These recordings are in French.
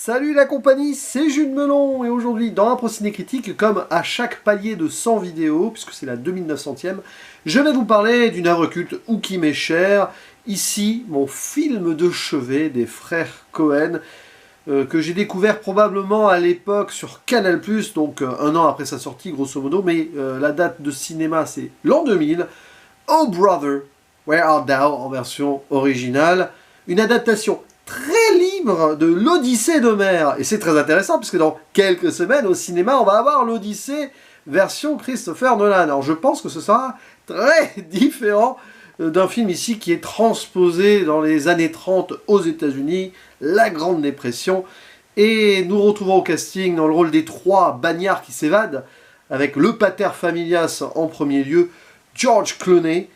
Salut la compagnie, c'est Jules Melon et aujourd'hui dans un Ciné Critique, comme à chaque palier de 100 vidéos, puisque c'est la 2900e, je vais vous parler d'une œuvre culte ou qui m'est chère. Ici, mon film de chevet des frères Cohen, que j'ai découvert probablement à l'époque sur Canal+, donc un an après sa sortie grosso modo, mais la date de cinéma c'est l'an 2000, Oh Brother, Where Art Thou en version originale, une adaptation très libre de l'Odyssée d'Homère. Et c'est très intéressant, puisque dans quelques semaines, au cinéma, on va avoir l'Odyssée version Christopher Nolan. Alors je pense que ce sera très différent d'un film ici qui est transposé dans les années 30 aux États-Unis, la Grande Dépression. Et nous retrouvons au casting dans le rôle des trois bagnards qui s'évadent, avec le pater familias en premier lieu, George Clooney,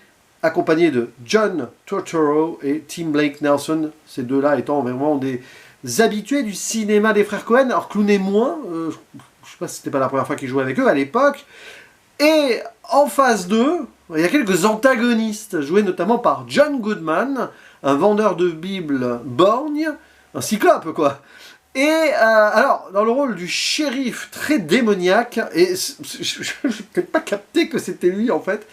accompagné de John Turturro et Tim Blake Nelson, ces deux-là étant vraiment des habitués du cinéma des frères Cohen. Alors Clooney moins, je ne sais pas si c'était pas la première fois qu'il jouait avec eux à l'époque. Et en phase 2, il y a quelques antagonistes, joués notamment par John Goodman, un vendeur de Bible borgne, un cyclope quoi. Et alors, dans le rôle du shérif très démoniaque, et je n'ai peut-être pas capté que c'était lui en fait,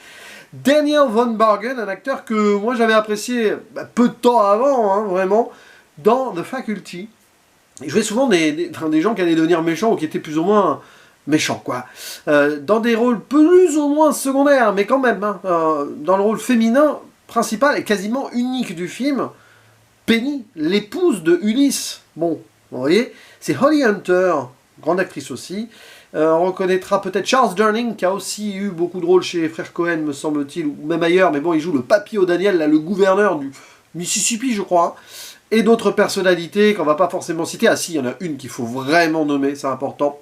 Daniel Von Bargen, un acteur que moi j'avais apprécié peu de temps avant, hein, vraiment, dans The Faculty. Il jouait souvent des gens qui allaient devenir méchants ou qui étaient plus ou moins méchants, quoi. Dans des rôles plus ou moins secondaires, mais quand même, hein, dans le rôle féminin principal et quasiment unique du film, Penny, l'épouse de Ulysse. Bon, vous voyez, c'est Holly Hunter, grande actrice aussi. On reconnaîtra peut-être Charles Durning, qui a aussi eu beaucoup de rôles chez les frères Cohen, me semble-t-il, ou même ailleurs, mais bon, il joue le papy O'Daniel, là, le gouverneur du Mississippi, je crois, et d'autres personnalités qu'on va pas forcément citer. Ah si, il y en a une qu'il faut vraiment nommer, c'est important.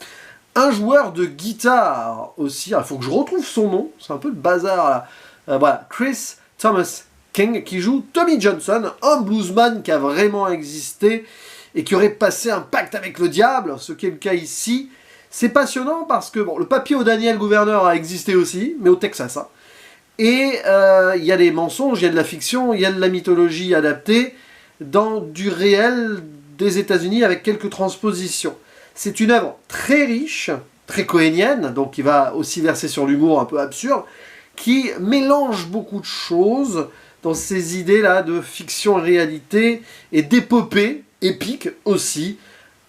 Un joueur de guitare aussi, il faut que je retrouve son nom, c'est un peu le bazar, là. Voilà, Chris Thomas King, qui joue Tommy Johnson, un bluesman qui a vraiment existé, et qui aurait passé un pacte avec le diable, ce qui est le cas ici. C'est passionnant parce que bon, le papy O'Daniel gouverneur a existé aussi, mais au Texas. Hein. Et il y a des mensonges, il y a de la fiction, il y a de la mythologie adaptée dans du réel des États-Unis avec quelques transpositions. C'est une œuvre très riche, très cohénienne, donc qui va aussi verser sur l'humour un peu absurde, qui mélange beaucoup de choses dans ces idées-là de fiction et réalité et d'épopée épique aussi,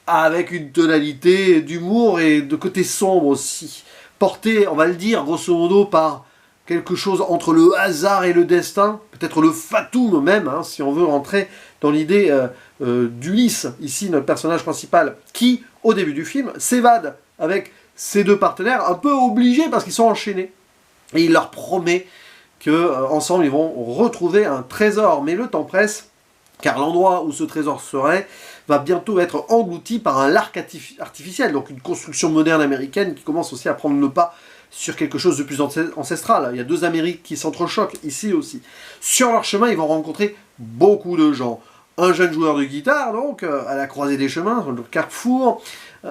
avec une tonalité d'humour et de côté sombre aussi, porté, on va le dire, grosso modo, par quelque chose entre le hasard et le destin, peut-être le fatum même, hein, si on veut rentrer dans l'idée d'Ulysse, ici notre personnage principal, qui, au début du film, s'évade avec ses deux partenaires, un peu obligés parce qu'ils sont enchaînés. Et il leur promet qu'ensemble ils vont retrouver un trésor, mais le temps presse, car l'endroit où ce trésor serait va bientôt être englouti par un lac artificiel, donc une construction moderne américaine qui commence aussi à prendre le pas sur quelque chose de plus ancestral. Il y a deux Amériques qui s'entrechoquent, ici aussi. Sur leur chemin, ils vont rencontrer beaucoup de gens. Un jeune joueur de guitare, donc, à la croisée des chemins, le carrefour,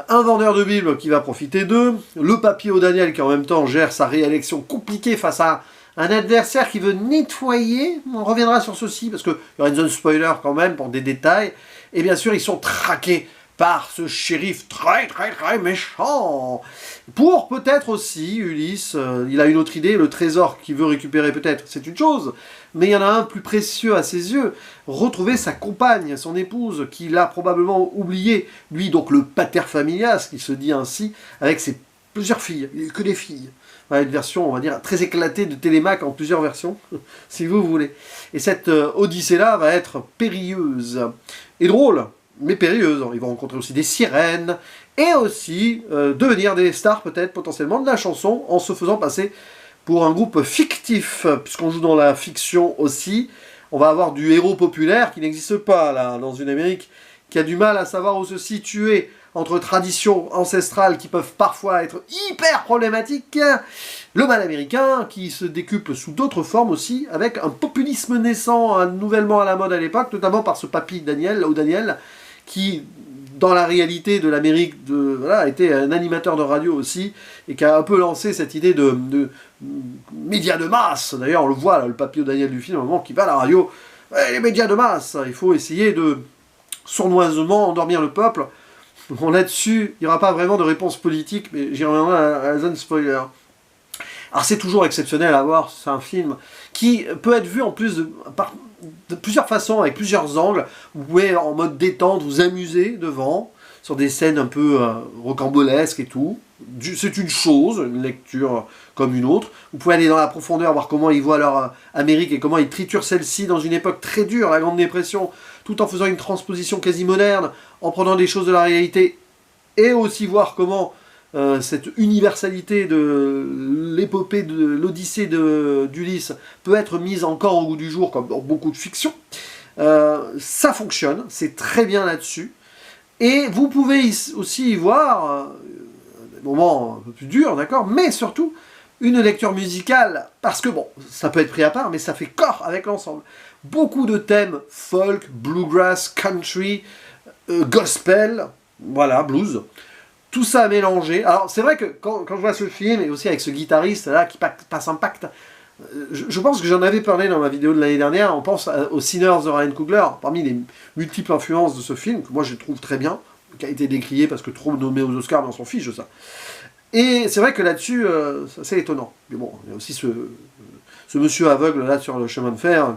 un vendeur de Bible qui va profiter d'eux, le papy O'Daniel qui en même temps gère sa réélection compliquée face à un adversaire qui veut nettoyer, on reviendra sur ceci, parce qu'il y aura une zone spoiler quand même pour des détails, et bien sûr ils sont traqués par ce shérif très méchant. Pour peut-être aussi, Ulysse, il a une autre idée, le trésor qu'il veut récupérer peut-être, c'est une chose, mais il y en a un plus précieux à ses yeux, retrouver sa compagne, son épouse, qu'il a probablement oublié, lui donc le pater familias, qui se dit ainsi, avec ses plusieurs filles, il n'y a que des filles. Voilà, une version, on va dire, très éclatée de Télémac en plusieurs versions, si vous voulez. Et cette Odyssée-là va être périlleuse. Et drôle, mais périlleuse. Ils vont rencontrer aussi des sirènes, et aussi devenir des stars, peut-être, potentiellement, de la chanson, en se faisant passer pour un groupe fictif, puisqu'on joue dans la fiction aussi. On va avoir du héros populaire qui n'existe pas, là, dans une Amérique qui a du mal à savoir où se situer entre traditions ancestrales qui peuvent parfois être hyper problématiques, le mal américain qui se décuple sous d'autres formes aussi, avec un populisme naissant nouvellement à la mode à l'époque, notamment par ce papy O'Daniel, qui, dans la réalité de l'Amérique, voilà, était un animateur de radio aussi, et qui a un peu lancé cette idée de médias de masse. D'ailleurs, on le voit, là, le papy O'Daniel du film, à un moment, qui va à la radio, les médias de masse, il faut essayer de sournoisement endormir le peuple, bon là-dessus, il n'y aura pas vraiment de réponse politique, mais j'y reviendrai à la zone spoiler. Alors c'est toujours exceptionnel à voir, c'est un film qui peut être vu en plus de plusieurs façons, avec plusieurs angles. Vous pouvez en mode détente vous amuser devant, sur des scènes un peu rocambolesques et tout. C'est une chose, une lecture comme une autre. Vous pouvez aller dans la profondeur, voir comment ils voient leur Amérique et comment ils triturent celle-ci dans une époque très dure, la Grande Dépression, tout en faisant une transposition quasi moderne, en prenant des choses de la réalité, et aussi voir comment cette universalité de l'épopée de l'Odyssée d'Ulysse peut être mise encore au goût du jour, comme dans beaucoup de fiction. Ça fonctionne, c'est très bien là-dessus. Et vous pouvez aussi y voir des moments un peu plus durs, d'accord, mais surtout une lecture musicale, parce que bon, ça peut être pris à part, mais ça fait corps avec l'ensemble. Beaucoup de thèmes folk, bluegrass, country, gospel, voilà, blues. Tout ça mélangé. Alors c'est vrai que quand je vois ce film, et aussi avec ce guitariste là qui passe un pacte, je pense que j'en avais parlé dans ma vidéo de l'année dernière, on pense aux Sinners de Ryan Coogler, parmi les multiples influences de ce film, que moi je trouve très bien, qui a été décrié parce que trop nommé aux Oscars, mais on s'en fiche de ça. Et c'est vrai que là-dessus, c'est assez étonnant. Mais bon, il y a aussi ce monsieur aveugle là sur le chemin de fer,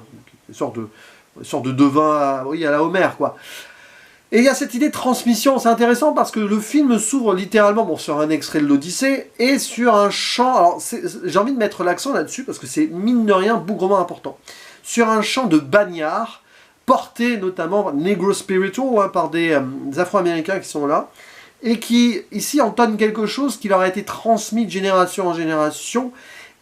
une sorte de devin oui, à la Homer, quoi. Et il y a cette idée de transmission, c'est intéressant parce que le film s'ouvre littéralement bon, sur un extrait de l'Odyssée et sur un chant, alors j'ai envie de mettre l'accent là-dessus parce que c'est mine de rien bougrement important, sur un chant de bagnard, porté notamment Negro Spiritual hein, par des Afro-Américains qui sont là, et qui ici entonnent quelque chose qui leur a été transmis de génération en génération,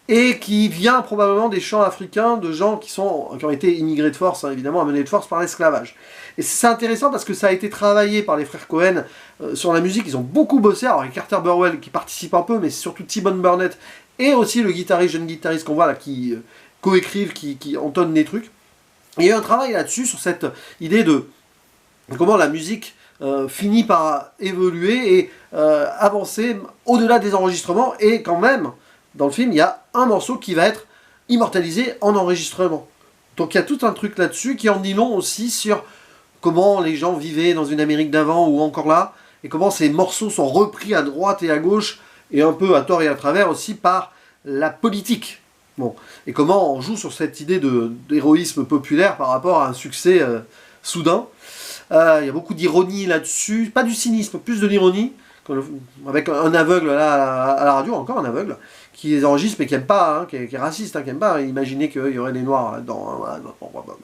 et qui vient probablement des chants africains de gens qui ont été immigrés de force, hein, évidemment, amenés de force par l'esclavage. Et c'est intéressant parce que ça a été travaillé par les frères Cohen sur la musique, ils ont beaucoup bossé, alors avec Carter Burwell qui participe un peu, mais c'est surtout T-Bone Burnett, et aussi le jeune guitariste qu'on voit là, qui coécrivent, qui entonnent des trucs. Et il y a eu un travail là-dessus, sur cette idée de comment la musique finit par évoluer et avancer au-delà des enregistrements, et quand même, dans le film, il y a un morceau qui va être immortalisé en enregistrement. Donc il y a tout un truc là-dessus qui en dit long aussi sur comment les gens vivaient dans une Amérique d'avant ou encore là, et comment ces morceaux sont repris à droite et à gauche, et un peu à tort et à travers aussi par la politique. Bon. Et comment on joue sur cette idée d'héroïsme populaire par rapport à un succès soudain. Il y a beaucoup d'ironie là-dessus, pas du cynisme, plus de l'ironie, avec un aveugle là à la radio, encore un aveugle, qui les enregistre mais qui n'aime pas, hein, qui est raciste, hein, qui n'aime pas imaginer qu'il y aurait des noirs là-dedans. Hein,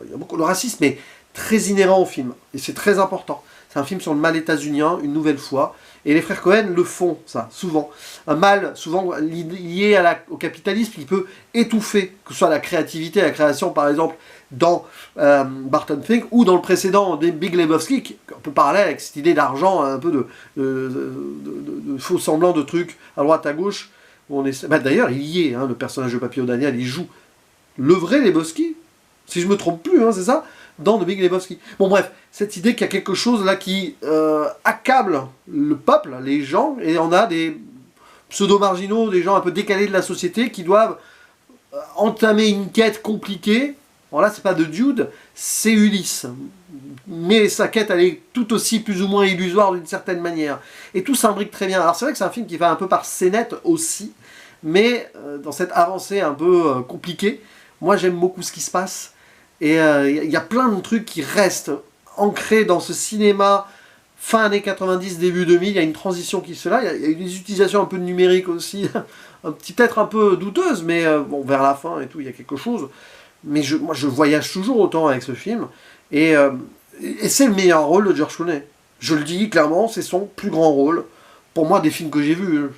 il y a beaucoup de racisme, mais très inhérent au film, et c'est très important. C'est un film sur le mal états-unien, une nouvelle fois, et les frères Cohen le font, ça, souvent. Un mal, souvent lié au capitalisme, qui peut étouffer, que ce soit la créativité, la création, par exemple, dans Barton Fink, ou dans le précédent des Big Lebowski, qui est un peu parallèle avec cette idée d'argent, un peu de faux semblants de trucs à droite, à gauche. D'ailleurs, il y est, hein, le personnage de Papillon Daniel, il joue le vrai Lebowski, si je me trompe plus, hein, c'est ça, dans The Big Lebowski. Bon bref, cette idée qu'il y a quelque chose là qui accable le peuple, les gens, et on a des pseudo-marginaux, des gens un peu décalés de la société qui doivent entamer une quête compliquée. Alors là, c'est pas de Dude, c'est Ulysse. Mais sa quête, elle est tout aussi plus ou moins illusoire d'une certaine manière. Et tout s'imbrique très bien. Alors c'est vrai que c'est un film qui va un peu par scénette aussi, mais dans cette avancée un peu compliquée, moi j'aime beaucoup ce qui se passe. Et il y a plein de trucs qui restent ancrés dans ce cinéma fin années 90, début 2000. Il y a une transition qui se fait là. Il y a eu des utilisations un peu de numérique aussi, peut-être un peu douteuses, mais bon, vers la fin et tout, il y a quelque chose. Mais moi, je voyage toujours autant avec ce film. Et c'est le meilleur rôle de George Clooney. Je le dis clairement, c'est son plus grand rôle. Pour moi, des films que j'ai vus,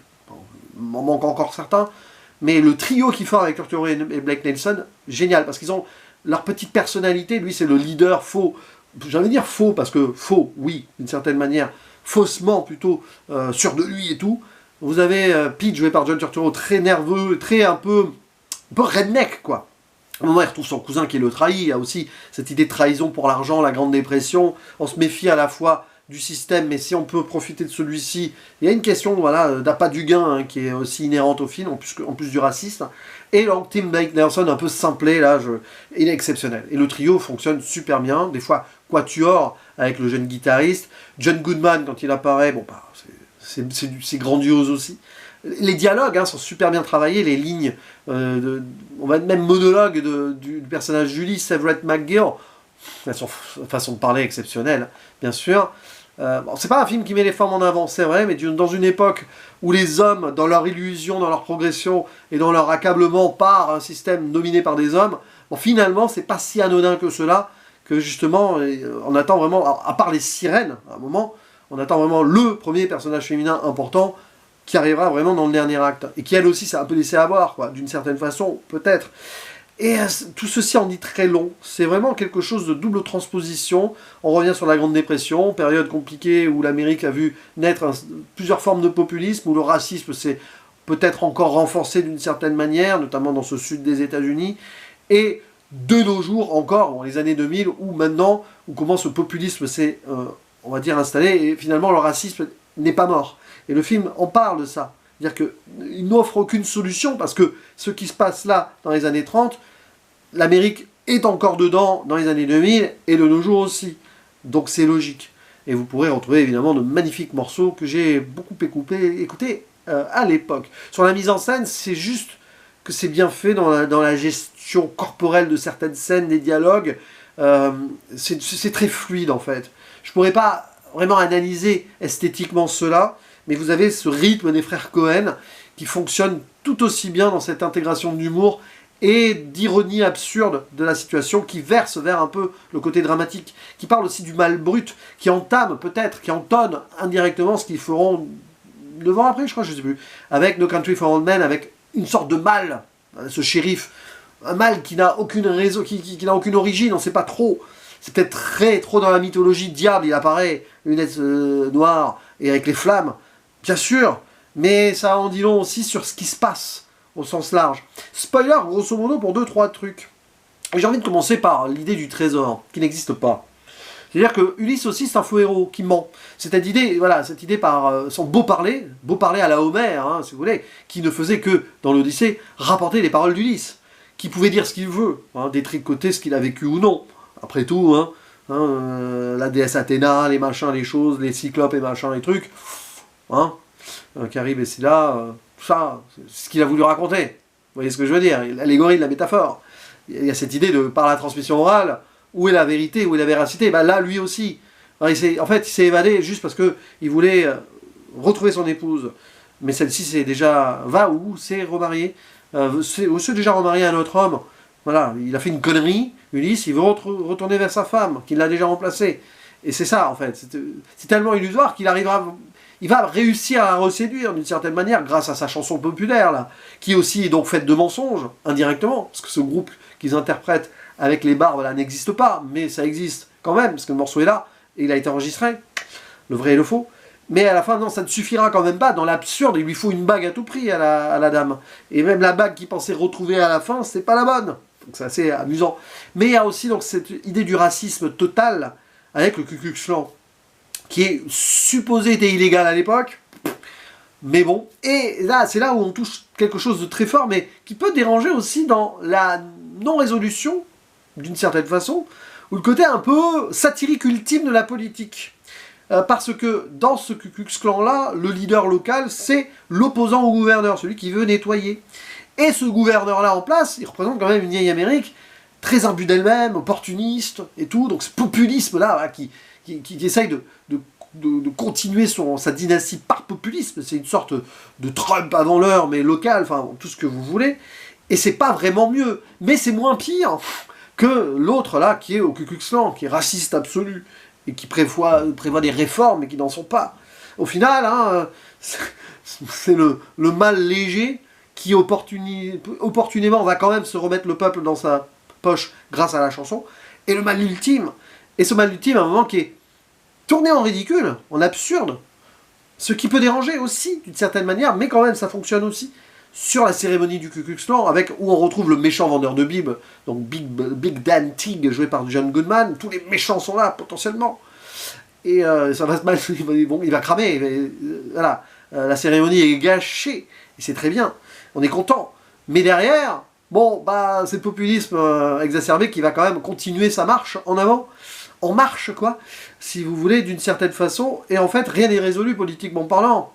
il m'en manque encore certains. Mais le trio qu'il fait avec Turturro et Blake Nelson, génial, parce qu'ils ont leur petite personnalité. Lui, c'est le leader faux. J'ai envie de dire faux, parce que faux, oui, d'une certaine manière, faussement plutôt, sûr de lui et tout. Vous avez Pete, joué par John Turturro, très nerveux, un peu redneck, quoi. Au moment où il retrouve son cousin qui le trahit, il y a aussi cette idée de trahison pour l'argent, la Grande Dépression. On se méfie à la fois du système, mais si on peut profiter de celui-ci, il y a une question voilà, d'appât du gain hein, qui est aussi inhérente au film, en plus du racisme. Et donc Tim Blake Nelson, un peu simplé, là, il est exceptionnel. Et le trio fonctionne super bien, des fois quatuor avec le jeune guitariste. John Goodman, quand il apparaît, bon, bah, c'est grandiose aussi. Les dialogues sont super bien travaillés, les lignes, on va même monologue du personnage d'Ulysse, Everett McGill, son façon de parler exceptionnelle, bien sûr. Bon, c'est pas un film qui met les femmes en avant, c'est vrai, mais dans une époque où les hommes, dans leur illusion, dans leur progression et dans leur accablement par un système dominé par des hommes, bon, finalement, c'est pas si anodin que cela, que justement, on attend vraiment, à part les sirènes, à un moment, on attend vraiment le premier personnage féminin important qui arrivera vraiment dans le dernier acte. Et qui, elle aussi, s'est un peu laissé avoir, quoi, d'une certaine façon, peut-être. Et tout ceci en dit très long. C'est vraiment quelque chose de double transposition. On revient sur la Grande Dépression, période compliquée où l'Amérique a vu naître plusieurs formes de populisme, où le racisme s'est peut-être encore renforcé d'une certaine manière, notamment dans ce sud des États-Unis. Et de nos jours encore, dans les années 2000, où maintenant, où comment ce populisme s'est, on va dire, installé, et finalement le racisme n'est pas mort. Et le film en parle de ça. C'est-à-dire qu'il n'offre aucune solution, parce que ce qui se passe là, dans les années 30, l'Amérique est encore dedans dans les années 2000, et de nos jours aussi. Donc c'est logique. Et vous pourrez retrouver évidemment de magnifiques morceaux que j'ai beaucoup écoutés à l'époque. Sur la mise en scène, c'est juste que c'est bien fait dans la gestion corporelle de certaines scènes, des dialogues. C'est très fluide en fait. Je ne pourrais pas vraiment analyser esthétiquement cela, mais vous avez ce rythme des frères Cohen qui fonctionne tout aussi bien dans cette intégration d'humour et d'ironie absurde de la situation, qui verse vers un peu le côté dramatique, qui parle aussi du mal brut, qui entame peut-être, qui entonne indirectement ce qu'ils feront devant après, je crois, je ne sais plus, avec No Country for Old Men, avec une sorte de mal, ce shérif, un mal qui n'a aucune raison, qui n'a aucune origine, on ne sait pas trop. C'est peut-être trop dans la mythologie, diable, il apparaît, lunettes noires et avec les flammes, bien sûr, mais ça en dit long aussi sur ce qui se passe au sens large. Spoiler, grosso modo, pour 2-3 trucs. J'ai envie de commencer par l'idée du trésor, qui n'existe pas. C'est-à-dire que Ulysse aussi, c'est un faux héros qui ment. Cette idée, voilà, cette idée par son beau parler à la Homère, si vous voulez, qui ne faisait que, dans l'Odyssée, rapporter les paroles d'Ulysse, qui pouvait dire ce qu'il veut, détricoter ce qu'il a vécu ou non. Après tout, la déesse Athéna, les machins, les choses, les cyclopes et machins, les trucs, Caribe et Scylla, ça, c'est ce qu'il a voulu raconter. Vous voyez ce que je veux dire? L'allégorie de la métaphore. Il y a cette idée de, par la transmission orale, où est la vérité, où est la véracité? Ben là, lui aussi. En fait, il s'est évadé juste parce qu'il voulait retrouver son épouse. Mais celle-ci, c'est déjà... va ou s'est remariée. s'est déjà remarié à un autre homme. Voilà, il a fait une connerie, Ulysse, il veut retourner vers sa femme, qu'il l'a déjà remplacée. Et c'est ça, en fait. C'est tellement illusoire qu'il il va réussir à la reséduire d'une certaine manière grâce à sa chanson populaire, là, qui aussi est donc faite de mensonges, indirectement, parce que ce groupe qu'ils interprètent avec les barbes, là, n'existe pas, mais ça existe quand même, parce que le morceau est là, et il a été enregistré, le vrai et le faux. Mais à la fin, non, ça ne suffira quand même pas. Dans l'absurde, il lui faut une bague à tout prix à la dame. Et même la bague qu'il pensait retrouver à la fin, c'est pas la bonne. Donc c'est assez amusant. Mais il y a aussi donc cette idée du racisme total avec le Ku Klux Klan, qui est supposé être illégal à l'époque. Mais bon, et là, c'est là où on touche quelque chose de très fort, mais qui peut déranger aussi dans la non-résolution, d'une certaine façon, ou le côté un peu satirique ultime de la politique. Parce que dans ce Ku Klux Klan-là, le leader local, c'est l'opposant au gouverneur, celui qui veut nettoyer. Et ce gouverneur-là en place, il représente quand même une vieille Amérique très imbue d'elle-même, opportuniste et tout. Donc ce populisme-là, qui essaye de continuer sa dynastie par populisme, c'est une sorte de Trump avant l'heure, mais local, enfin tout ce que vous voulez. Et c'est pas vraiment mieux, mais c'est moins pire que l'autre là, qui est au Ku Klux Klan, qui est raciste absolu, et qui prévoit des réformes, mais qui n'en sont pas. Au final, c'est le mal léger qui opportunément va quand même se remettre le peuple dans sa poche grâce à la chanson, et le mal ultime. Et ce mal ultime, à un moment qui est tourné en ridicule, en absurde, ce qui peut déranger aussi, d'une certaine manière, mais quand même ça fonctionne aussi, sur la cérémonie du Ku Klux Klan, où on retrouve le méchant vendeur de Bibles, donc Big Dan Tigg, joué par John Goodman, tous les méchants sont là, potentiellement. Et ça va se mal, il va cramer, voilà, la cérémonie est gâchée, et c'est très bien, on est content. Mais derrière, bon, bah, c'est le populisme exacerbé qui va quand même continuer sa marche en avant, en marche, quoi, si vous voulez, d'une certaine façon, et en fait, rien n'est résolu politiquement parlant.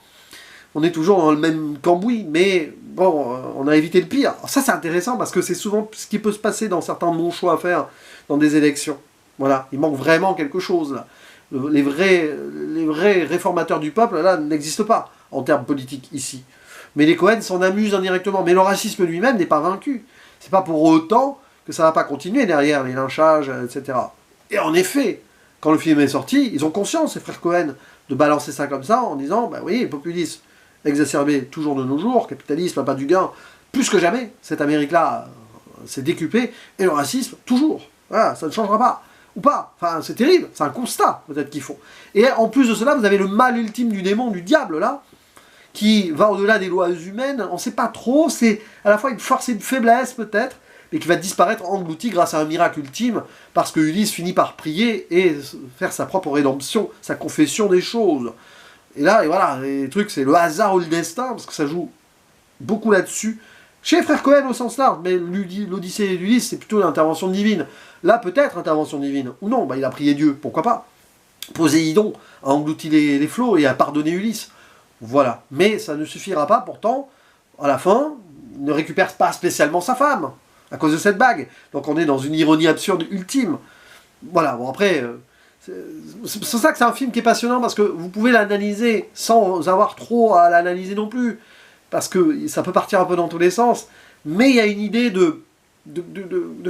On est toujours dans le même cambouis, mais bon, on a évité le pire. Alors ça, c'est intéressant, parce que c'est souvent ce qui peut se passer dans certains bons choix à faire dans des élections. Voilà, il manque vraiment quelque chose, là. Les vrais réformateurs du peuple, là, n'existent pas, en termes politiques, ici. Mais les Cohen s'en amusent indirectement. Mais le racisme lui-même n'est pas vaincu. C'est pas pour autant que ça va pas continuer derrière, les lynchages, etc. Et en effet, quand le film est sorti, ils ont conscience, ces frères Cohen, de balancer ça comme ça, en disant, bah oui, le populisme exacerbé toujours de nos jours, capitalisme, pas du gain, plus que jamais, cette Amérique-là s'est décuplée, et le racisme, toujours. Voilà, ça ne changera pas. Ou pas. Enfin, c'est terrible, c'est un constat, peut-être, qu'ils font. Et en plus de cela, vous avez le mal ultime du démon, du diable, là, qui va au-delà des lois humaines, on ne sait pas trop, c'est à la fois une force et une faiblesse, peut-être, mais qui va disparaître englouti grâce à un miracle ultime, parce que Ulysse finit par prier et faire sa propre rédemption, sa confession des choses. Et là, et voilà, les trucs, c'est le hasard ou le destin, parce que ça joue beaucoup là-dessus. Chez les frères Cohen au sens large, mais l'Odyssée d'Ulysse, c'est plutôt l'intervention divine. Là, peut-être intervention divine, ou non, bah, il a prié Dieu, pourquoi pas. Poséidon a englouti les flots et a pardonné Ulysse. Voilà. Mais ça ne suffira pas, pourtant, à la fin, il ne récupère pas spécialement sa femme, à cause de cette bague. Donc on est dans une ironie absurde ultime. Voilà, bon après, c'est pour ça que c'est un film qui est passionnant, parce que vous pouvez l'analyser sans avoir trop à l'analyser non plus, parce que ça peut partir un peu dans tous les sens, mais il y a une idée de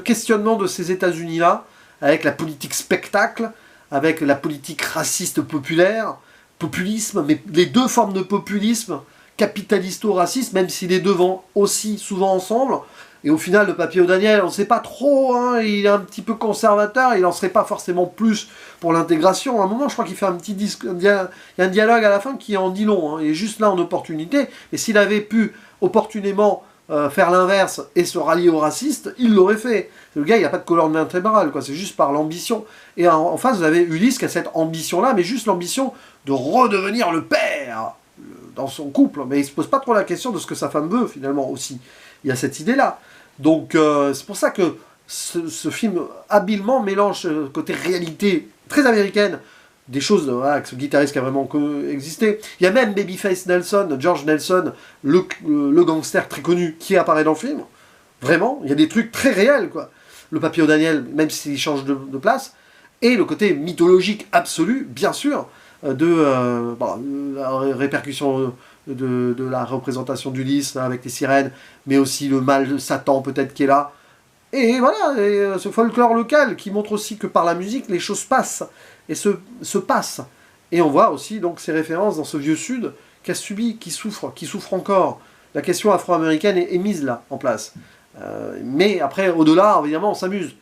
questionnement de ces États-Unis-là, avec la politique spectacle, avec la politique raciste populaire, populisme, mais les deux formes de populisme, capitalisto-raciste, même si les deux vont aussi souvent ensemble. Et au final, le Papy O'Daniel, on ne sait pas trop, hein, il est un petit peu conservateur, il n'en serait pas forcément plus pour l'intégration. À un moment, je crois qu'il fait un petit disque, il y a un dialogue à la fin qui en dit long, hein, il est juste là en opportunité, et s'il avait pu opportunément faire l'inverse et se rallier aux racistes, il l'aurait fait. Le gars, il n'a pas de colonne vertébrale, quoi, c'est juste par l'ambition. Et en face, vous avez Ulysse qui a cette ambition-là, mais juste l'ambition de redevenir le père dans son couple. Mais il ne se pose pas trop la question de ce que sa femme veut, finalement, aussi. Il y a cette idée-là. Donc, c'est pour ça que ce film, habilement, mélange côté réalité très américaine, des choses voilà, avec ce guitariste qui a vraiment existé. Il y a même Babyface Nelson, George Nelson, le gangster très connu, qui apparaît dans le film. Vraiment, il y a des trucs très réels, quoi. Le Papy O'Daniel, même s'il change de place, et le côté mythologique absolu, bien sûr, la répercussion de la représentation d'Ulysse avec les sirènes, mais aussi le mal de Satan peut-être qui est là. Et voilà, ce folklore local qui montre aussi que par la musique, les choses passent, et se passent. Et on voit aussi donc ces références dans ce vieux Sud qui a subi, qui souffre encore. La question afro-américaine est mise là, en place. Mais après, au-delà, évidemment, on s'amuse.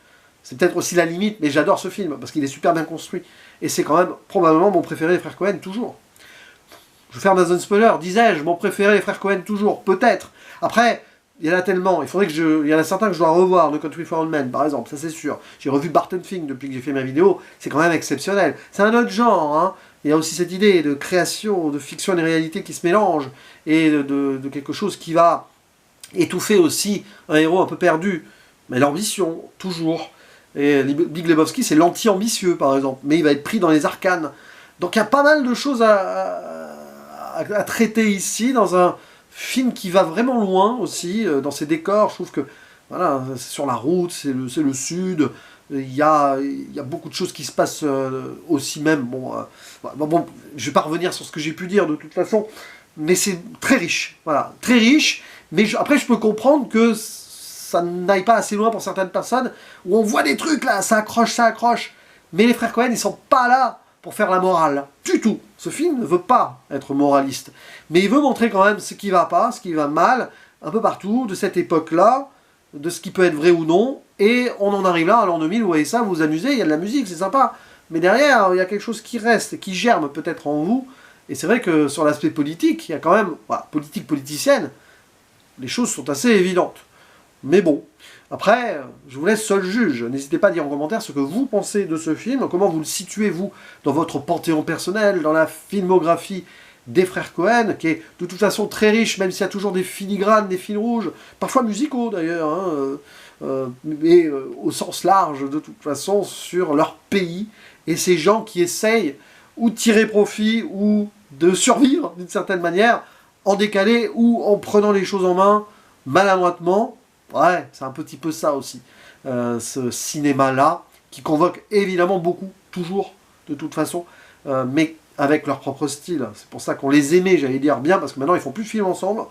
C'est peut-être aussi la limite, mais j'adore ce film, parce qu'il est super bien construit. Et c'est quand même probablement mon préféré des frères Cohen, toujours. Je ferme la zone spoiler, disais-je, mon préféré des frères Cohen, toujours, peut-être. Après, il y en a tellement, il y en a certains que je dois revoir, de Country for Old Men, par exemple, ça c'est sûr. J'ai revu Barton Fink depuis que j'ai fait ma vidéo, c'est quand même exceptionnel. C'est un autre genre, hein. Il y a aussi cette idée de création, de fiction et de réalité qui se mélangent, et de quelque chose qui va étouffer aussi un héros un peu perdu. Mais l'ambition, toujours. Et Big Lebowski, c'est l'anti-ambitieux, par exemple, mais il va être pris dans les arcanes. Donc il y a pas mal de choses à traiter ici, dans un film qui va vraiment loin aussi, dans ses décors. Je trouve que voilà, c'est sur la route, c'est le sud, il y a beaucoup de choses qui se passent aussi même. Bon, je vais pas revenir sur ce que j'ai pu dire de toute façon, mais c'est très riche, voilà, très riche, mais après je peux comprendre que ça n'aille pas assez loin pour certaines personnes, où on voit des trucs là, ça accroche, mais les frères Cohen, ils sont pas là pour faire la morale, du tout. Ce film ne veut pas être moraliste, mais il veut montrer quand même ce qui va pas, ce qui va mal, un peu partout, de cette époque-là, de ce qui peut être vrai ou non, et on en arrive là, à l'an 2000, vous voyez ça, vous vous amusez, il y a de la musique, c'est sympa, mais derrière, il y a quelque chose qui reste, qui germe peut-être en vous, et c'est vrai que sur l'aspect politique, il y a quand même, voilà, politique politicienne, les choses sont assez évidentes. Mais bon, après, je vous laisse seul juge. N'hésitez pas à dire en commentaire ce que vous pensez de ce film, comment vous le situez, vous, dans votre panthéon personnel, dans la filmographie des frères Cohen, qui est de toute façon très riche, même s'il y a toujours des filigranes, des fils rouges, parfois musicaux d'ailleurs, hein, mais au sens large de toute façon, sur leur pays, et ces gens qui essayent ou de tirer profit, ou de survivre d'une certaine manière, en décalé, ou en prenant les choses en main, maladroitement. Ouais, c'est un petit peu ça aussi, ce cinéma-là, qui convoque évidemment beaucoup, toujours, de toute façon, mais avec leur propre style. C'est pour ça qu'on les aimait, j'allais dire bien, parce que maintenant ils font plus de films ensemble.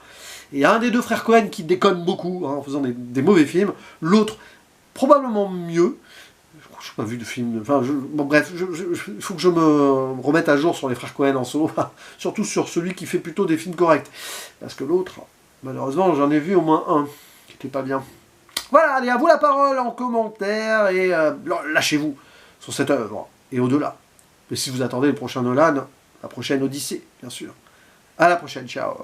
Et il y a un des deux frères Cohen qui déconne beaucoup, hein, en faisant des mauvais films, l'autre probablement mieux. Je n'ai pas vu de film, enfin, bon, bref, il faut que je me remette à jour sur les frères Cohen en solo, surtout sur celui qui fait plutôt des films corrects. Parce que l'autre, malheureusement, j'en ai vu au moins un qui n'était pas bien. Voilà, allez, à vous la parole en commentaire, et lâchez-vous sur cette œuvre, et au-delà. Et si vous attendez le prochain Nolan, la prochaine Odyssée, bien sûr. À la prochaine, ciao.